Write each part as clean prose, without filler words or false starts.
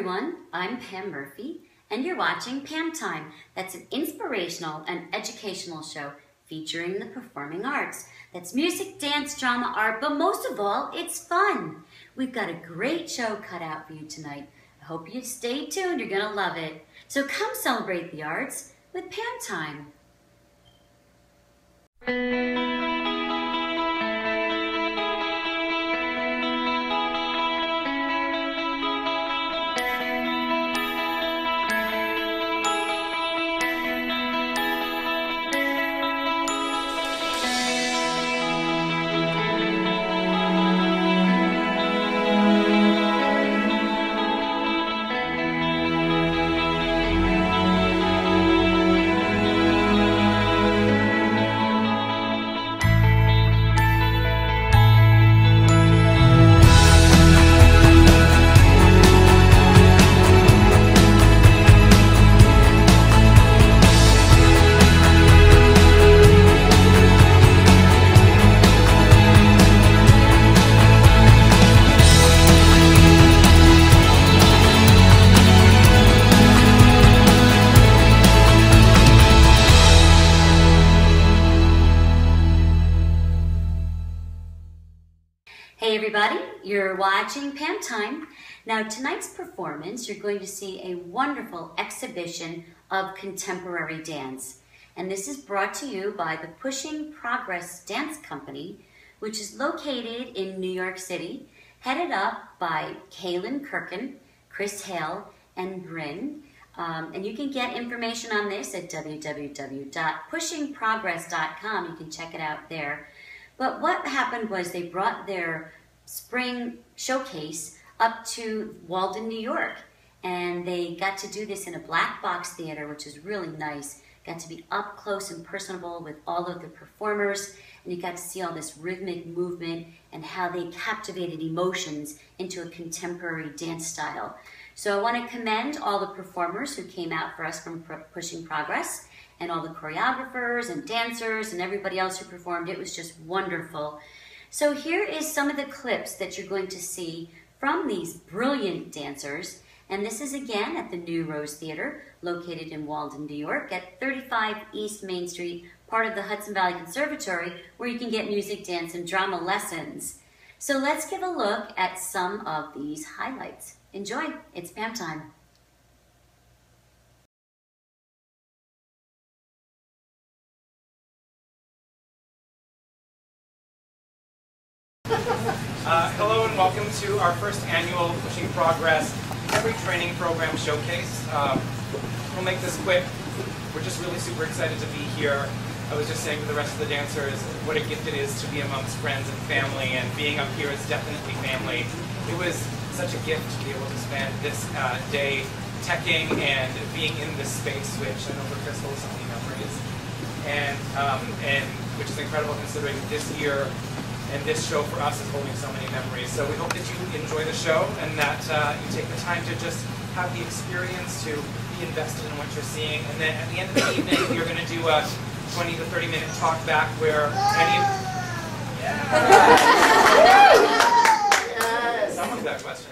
everyone, I'm Pam Murphy, and you're watching PAM Time. That's an inspirational and educational show featuring the performing arts. That's music, dance, drama, art, but most of all, it's fun. We've got a great show cut out for you tonight. I hope you stay tuned, you're gonna love it. So come celebrate the arts with PAM Time. Hey everybody, you're watching PAM Time. Now tonight's performance, you're going to see a wonderful exhibition of contemporary dance. And this is brought to you by the Pushing Progress Dance Company, which is located in New York City, headed up by Kaylin Kirkin, Chris Hale, and Bryn. And you can get information on this at www.pushingprogress.com. You can check it out there. But what happened was they brought their spring showcase up to Walden, New York. And they got to do this in a black box theater, which is really nice. Got to be up close and personable with all of the performers. And you got to see all this rhythmic movement and how they captivated emotions into a contemporary dance style. So I want to commend all the performers who came out for us from Pushing Progress, and all the choreographers and dancers and everybody else who performed. It was just wonderful. So here is some of the clips that you're going to see from these brilliant dancers. And this is again at the New Rose Theater, located in Walden, New York, at 35 East Main Street, part of the Hudson Valley Conservatory, where you can get music, dance, and drama lessons. So let's give a look at some of these highlights. Enjoy, it's PAM Time. Hello and welcome to our first annual Pushing Progress Every Training Program Showcase. We'll make this quick. We're just really super excited to be here. I was just saying to the rest of the dancers what a gift it is to be amongst friends and family, and being up here is definitely family. It was such a gift to be able to spend this day teching and being in this space, which I know for Chris holds so many memories, and which is incredible considering this year and this show for us is holding so many memories. So we hope that you enjoy the show and that you take the time to just have the experience to be invested in what you're seeing. And then at the end of the evening, we're going to do a 20 to 30 minute talk back where any of... Yeah. Someone's got a question.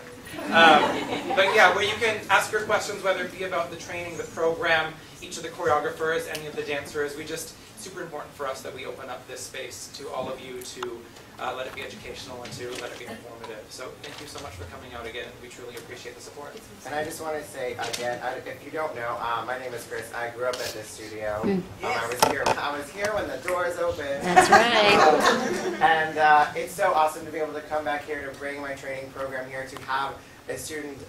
But yeah, where you can ask your questions, whether it be about the training, the program, each of the choreographers, any of the dancers. Super important for us that we open up this space to all of you to let it be educational and to let it be informative. So thank you so much for coming out again. We truly appreciate the support. And I just want to say again, if you don't know, my name is Chris. I grew up at this studio. Yes. I was here when the doors opened. That's right. And it's so awesome to be able to come back here to bring my training program here, to have a student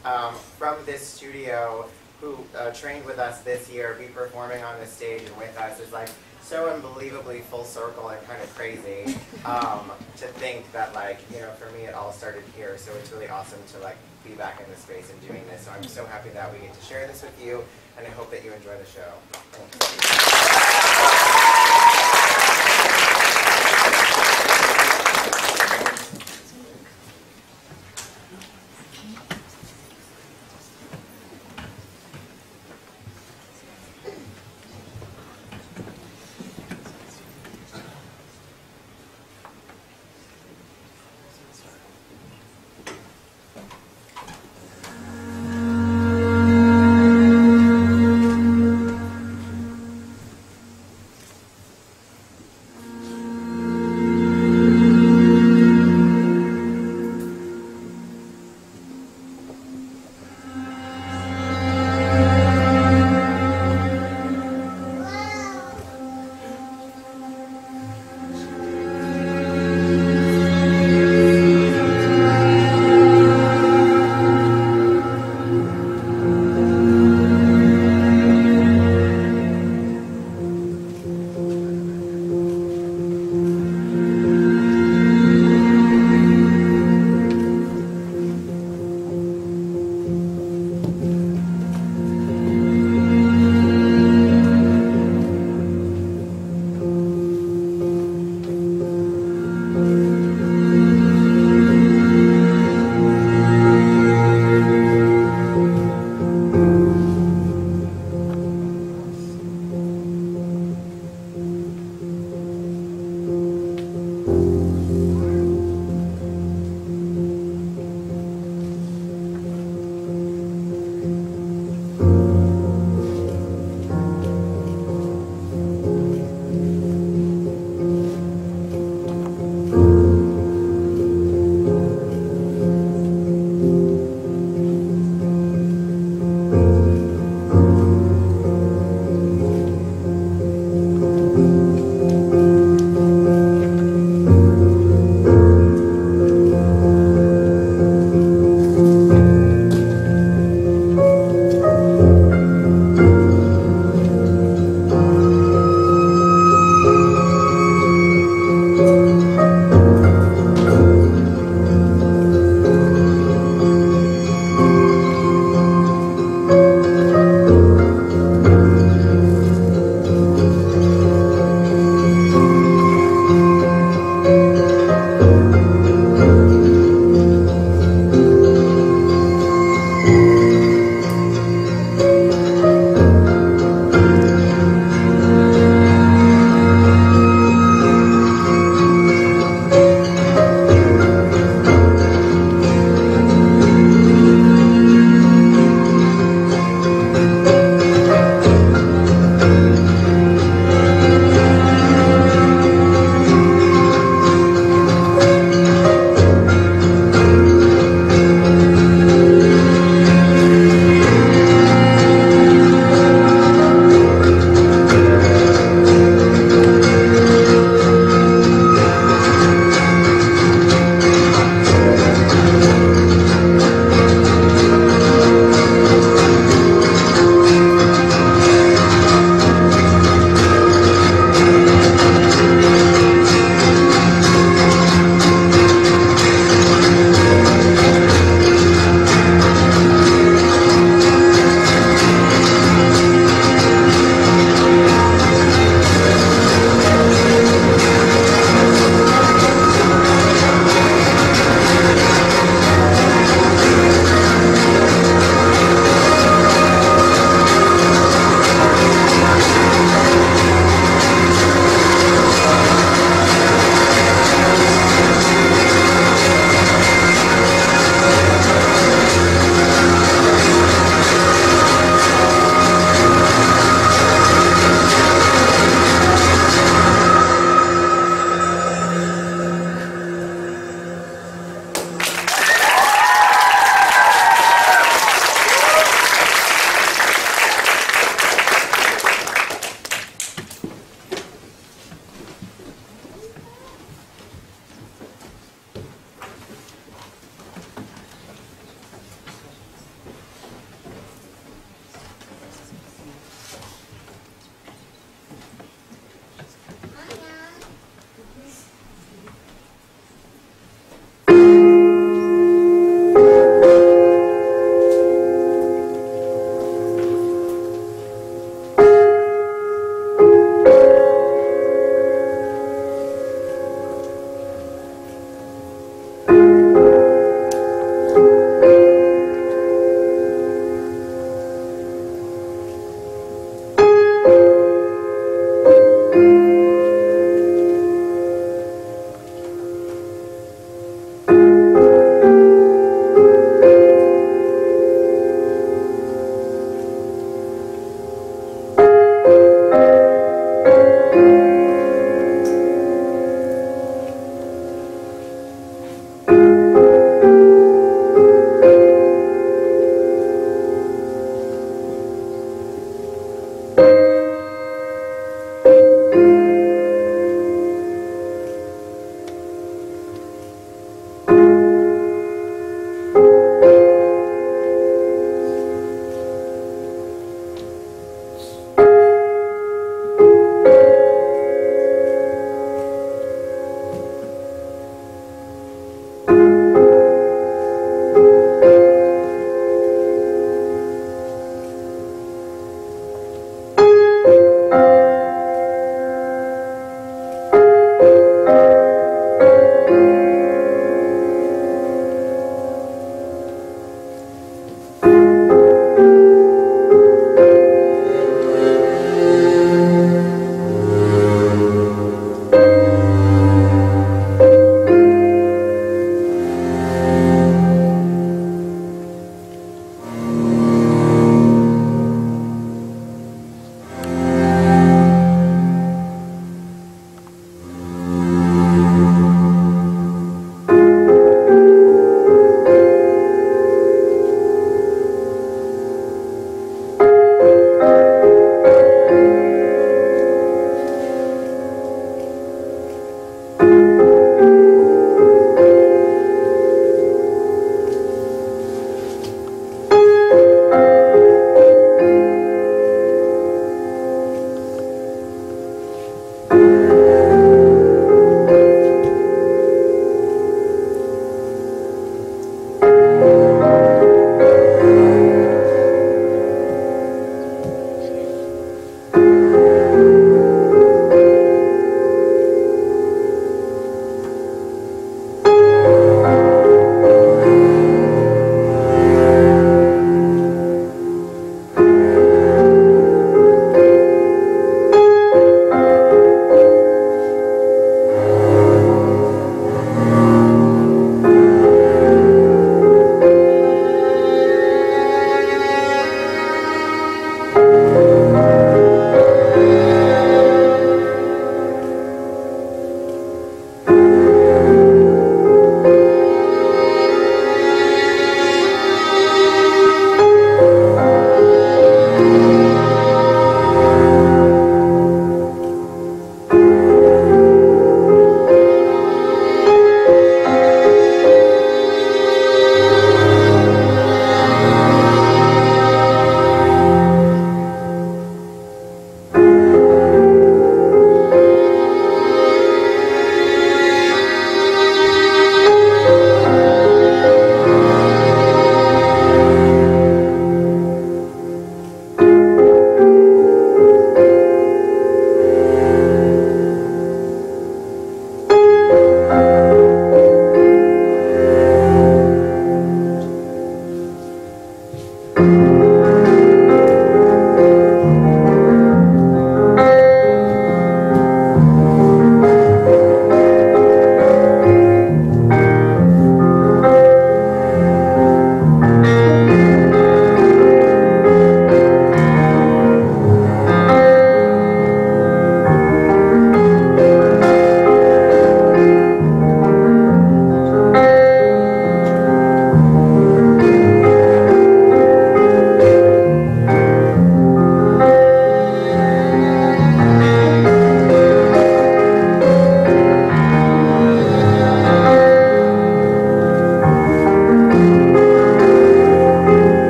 from this studio who trained with us this year be performing on the stage and with us. Is like so unbelievably full circle and kind of crazy to think that, like, you know, for me it all started here. So it's really awesome to like be back in this space and doing this. So I'm so happy that we get to share this with you, and I hope that you enjoy the show. Thank you.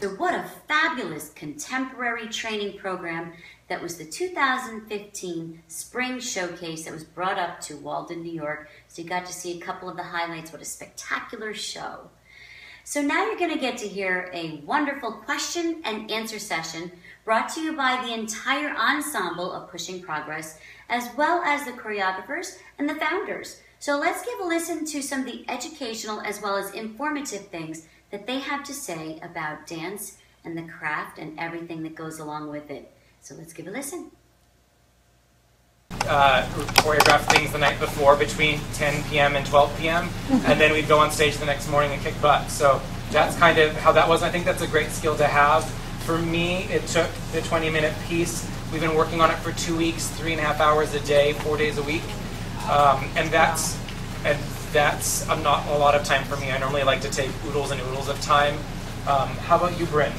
So what a fabulous contemporary training program that was the 2015 Spring Showcase that was brought up to Walden, New York. So you got to see a couple of the highlights. What a spectacular show. So now you're going to get to hear a wonderful question and answer session brought to you by the entire ensemble of Pushing Progress, as well as the choreographers and the founders. So let's give a listen to some of the educational as well as informative things that they have to say about dance and the craft and everything that goes along with it. So let's give a listen. Choreograph things the night before between 10 p.m. and 12 p.m. and then we'd go on stage the next morning and kick butt. So that's kind of how that was. I think that's a great skill to have. For me, it took the 20-minute piece. We've been working on it for 2 weeks, 3.5 hours a day, 4 days a week. And that's not a lot of time for me. I normally like to take oodles and oodles of time. How about you, Bryn?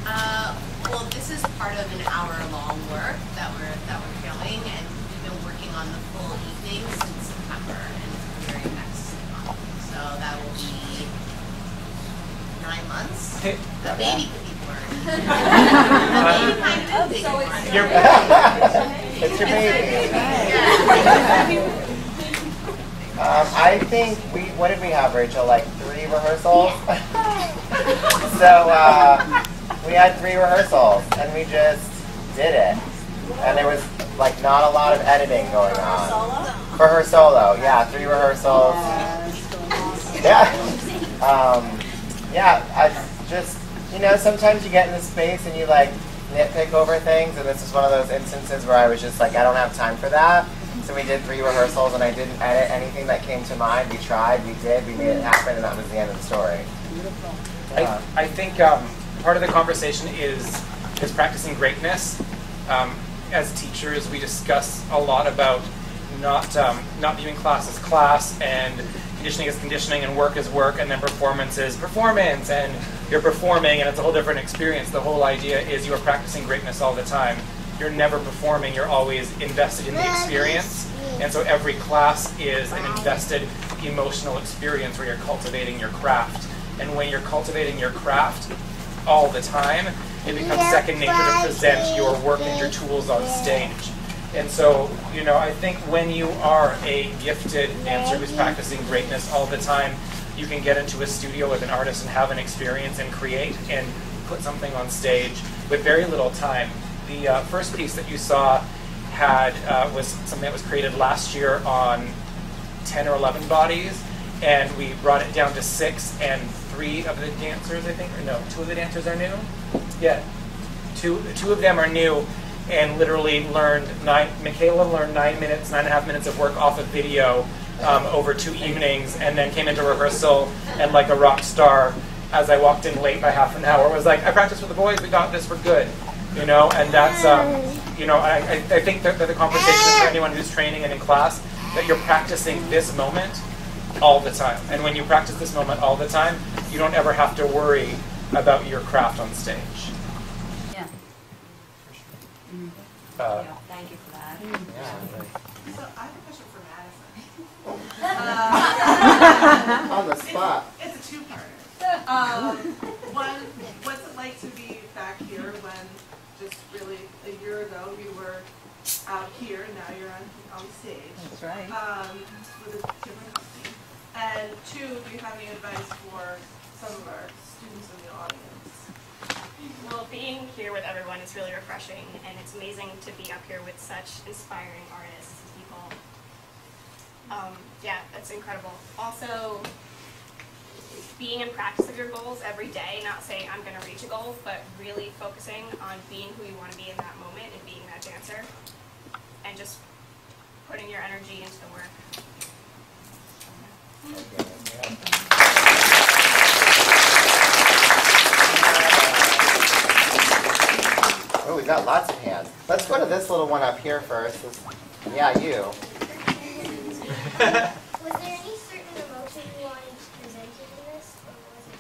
Well, this is part of an hour-long work that we're filming, and we've been working on the full evening since September, and it's premiering next month. So that will be 9 months. Hey. A baby could be born. A baby kind of big one. It's your baby. I think what did we have, Rachel? Like 3 rehearsals? So we had 3 rehearsals and we just did it. And there was like not a lot of editing going on. For her solo, yeah, 3 rehearsals. Yeah. Yeah, I just, you know, sometimes you get in this space and you like nitpick over things, and this is one of those instances where I was just like, I don't have time for that. So we did 3 rehearsals and I didn't edit anything that came to mind. We tried, we did, we made it happen, and that was the end of the story. I think part of the conversation is practicing greatness. As teachers, we discuss a lot about not viewing class as class, and conditioning as conditioning, and work as work, and then performance is performance, and you're performing, and it's a whole different experience. The whole idea is you are practicing greatness all the time. You're never performing, you're always invested in the experience. And so every class is an invested emotional experience where you're cultivating your craft. And when you're cultivating your craft all the time, it becomes second nature to present your work and your tools on stage. And so, you know, I think when you are a gifted dancer who's practicing greatness all the time, you can get into a studio with an artist and have an experience and create and put something on stage with very little time. The first piece that you saw was something that was created last year on 10 or 11 bodies, and we brought it down to 6, and 3 of the dancers, I think, or no, 2 of the dancers are new? Yeah, two of them are new, and literally Michaela learned 9.5 minutes of work off of video over 2 evenings, and then came into rehearsal, and like a rock star, as I walked in late by half an hour, was like, I practiced with the boys, we got this, we're good. You know, and that's, you know, I think that the conversation is for anyone who's training and in class, that you're practicing this moment all the time. And when you practice this moment all the time, you don't ever have to worry about your craft on stage. Yeah. Thank you for that. Yeah. So I have a question for Madison. On the spot. It's a 2-parter. One, what's it like to be back here when just really a year ago you were out here and now you're on stage? That's right. With a different company. And 2, do you have any advice for some of our students in the audience? Well, being here with everyone is really refreshing, and it's amazing to be up here with such inspiring artists and people. Yeah, that's incredible. Also, being in practice of your goals every day, not saying I'm going to reach a goal, but really focusing on being who you want to be in that moment and being that dancer, and just putting your energy into the work. Oh, we got lots of hands. Let's go to this little one up here first. Yeah, you. Was there any certain emotion you wanted presented in this, or was it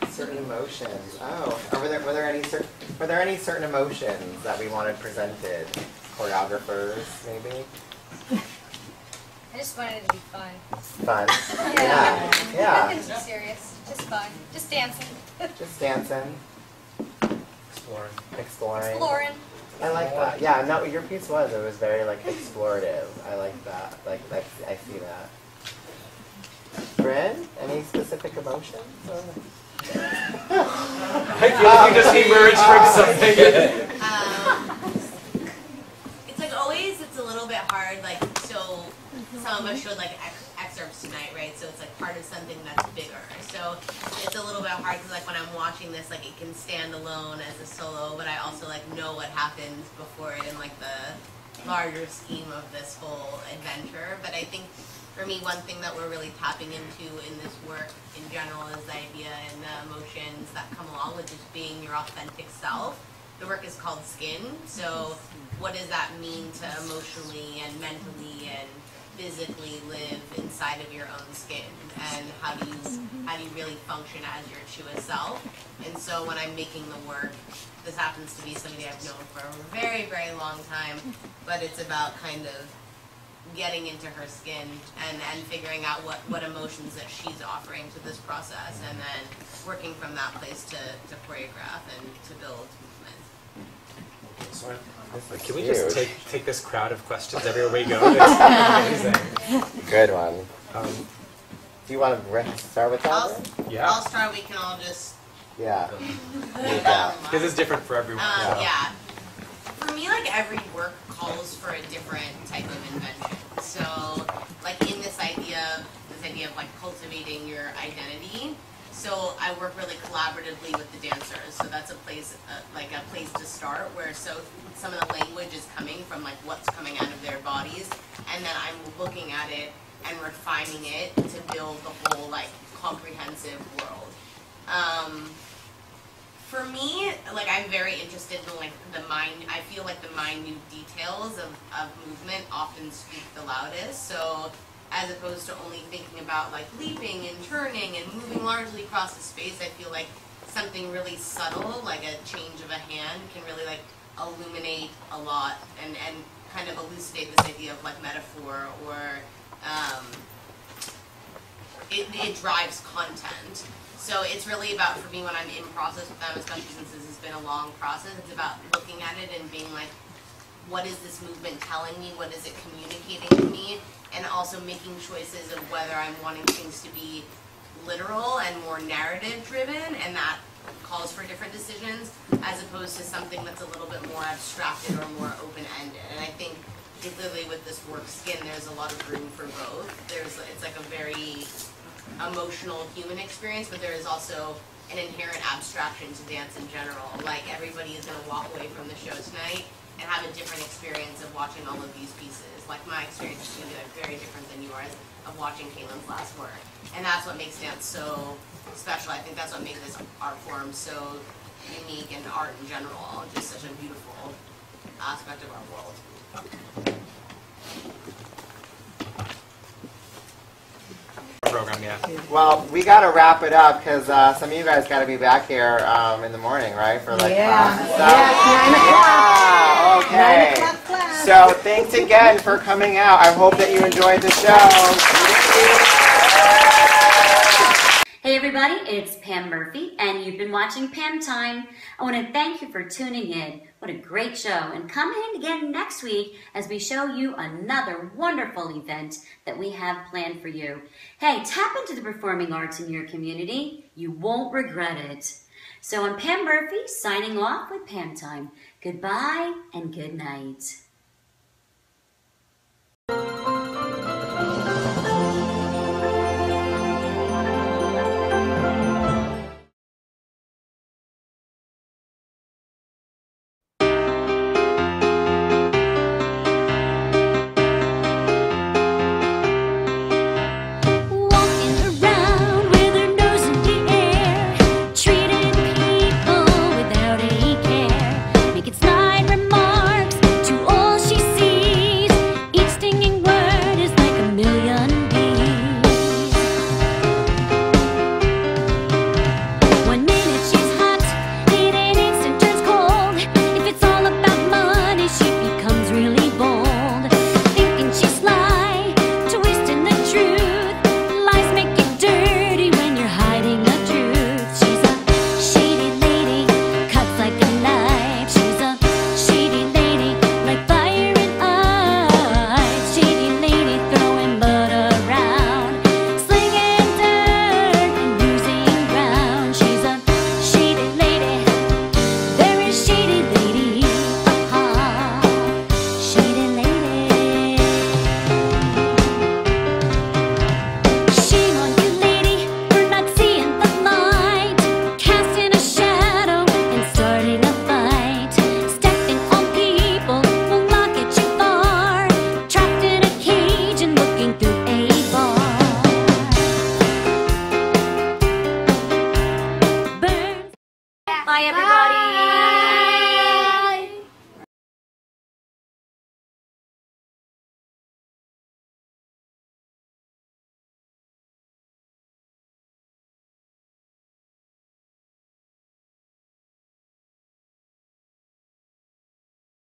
just Certain emotions. Oh, were there any certain emotions that we wanted presented? Choreographers, maybe. I just wanted it to be fun. Fun. Yeah. Yeah. Nothing too serious. Just fun. Just dancing. Just dancing. Exploring. Exploring. I like that. Yeah, no, your piece was. It was very, like, explorative. I like that. Like, I see that. Bryn, any specific emotions? I feel like you just emerged from something. It's like always, it's a little bit hard, like, so some of us showed like excerpts tonight, right? So it's like part of something that's bigger. So it's a little bit hard because like when I'm watching this, like it can stand alone as a solo, but I also like know what happens before it in like the larger scheme of this whole adventure. But I think for me, one thing that we're really tapping into in this work in general is the idea and the emotions that come along with just being your authentic self. The work is called Skin, so what does that mean to emotionally and mentally and physically live inside of your own skin, and how do you really function as your truest self? And so when I'm making the work, this happens to be somebody I've known for a very, very long time, but it's about kind of getting into her skin and figuring out what emotions that she's offering to this process, and then working from that place to choreograph and to build movement. Can we just take this crowd of questions everywhere we go? It's amazing. Good one. Do you want to start with that? Yeah. I'll start. We can all just. Yeah. Because it's different for everyone. Yeah. For me, like every work calls for a different type of invention. So, like in this idea of like cultivating your identity. So I work really collaboratively with the dancers. So that's a place, like a place to start, where so some of the language is coming from like what's coming out of their bodies, and then I'm looking at it and refining it to build the whole like comprehensive world. For me, like I'm very interested in like the mind. I feel like the minute details of movement often speak the loudest. So as opposed to only thinking about like leaping and turning and moving largely across the space, I feel like something really subtle, like a change of a hand, can really like illuminate a lot and kind of elucidate this idea of like metaphor, or it drives content. So it's really about, for me, when I'm in process with them, especially since this has been a long process, it's about looking at it and being like, what is this movement telling me? What is it communicating to me? And also making choices of whether I'm wanting things to be literal and more narrative driven, and that calls for different decisions, as opposed to something that's a little bit more abstracted or more open-ended. And I think particularly with this work, Skin, there's a lot of room for both. It's like a very emotional human experience, but there is also an inherent abstraction to dance in general. Like everybody is going to walk away from the show tonight and have a different experience of watching all of these pieces. Like my experience is going to be like very different than yours of watching Caitlin's last work. And that's what makes dance so special. I think that's what makes this art form so unique, and art in general just such a beautiful aspect of our world. Program, yeah. Well, we got to wrap it up because some of you guys got to be back here in the morning, right? For like class and stuff. Yeah, 9 o'clock. Okay. 9 o'clock class. So thanks again for coming out. I hope that you enjoyed the show. Hey everybody, it's Pam Murphy, and you've been watching PAM Time. I want to thank you for tuning in. What a great show. And come in again next week as we show you another wonderful event that we have planned for you. Hey, tap into the performing arts in your community. You won't regret it. So I'm Pam Murphy, signing off with PAM Time. Goodbye and good night.